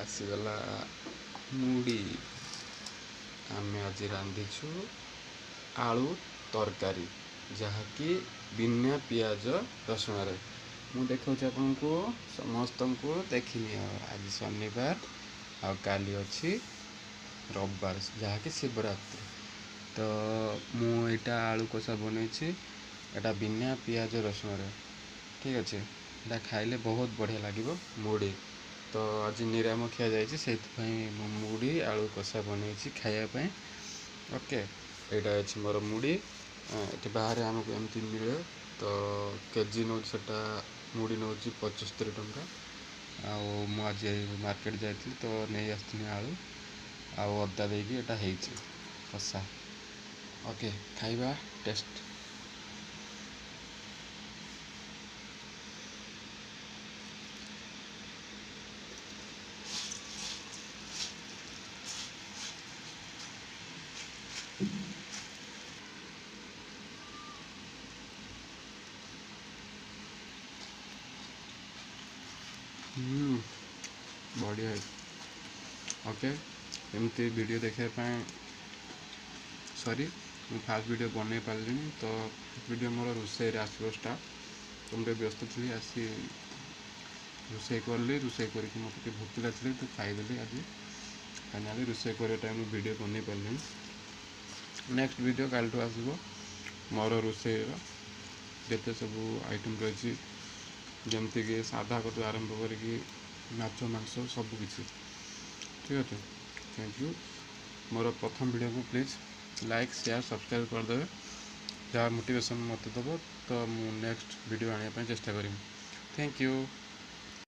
आसीगला मुड़ी आमे आज रांधिछु आलू तरकारी जहाँकि बिना पियाज रसुण रे मु देखा आपको समस्त को देखनी आज शनिवार आ काली अच्छी रविवार जहाँकि शिवरात्रि तो मुझा आलू कषा बनई एटा बिना पियाज रसुण रे ठीक अच्छे एटा खाइले बहुत बढ़िया लगे मुड़ी तो आज निराम खिया जाए मुड़ी आलू कषा बनई खायापी ओके यहाँ अच्छी मोर मुड़ी ये बाहर आमको एमती मिले तो केजी नौ मुड़ी नौ 75 टंका आज मार्केट जाइली तो नहीं आसनी आलू आउ अदा देकी एटा कषा ओके खाइबा टेस्ट बढ़िया ओके एमती वीडियो देखापी सॉरी मैं फास्ट वीडियो बन पारे तो वीडियो मोर रोसे आसो स्टार्ट तो मुझे व्यस्त थी आसी रोसे कली रोसे करके मत भोकला थी तो खाईदेली आज फाइनाली रोसे कर टाइम वीडियो बन पारे नेक्स्ट वीडियो काल आसो मोर रोसे जिते सब आइटम रही जमती साधा कटू आरंभ करके माछ मांस सबकि ठीक अच्छे थैंक यू मोर प्रथम वीडियो को प्लीज़ लाइक शेयर सब्सक्राइब करदे जहाँ मोटिवेशन मत दब तो मु नेक्स्ट वीडियो आने चेष्टा करी थैंक यू।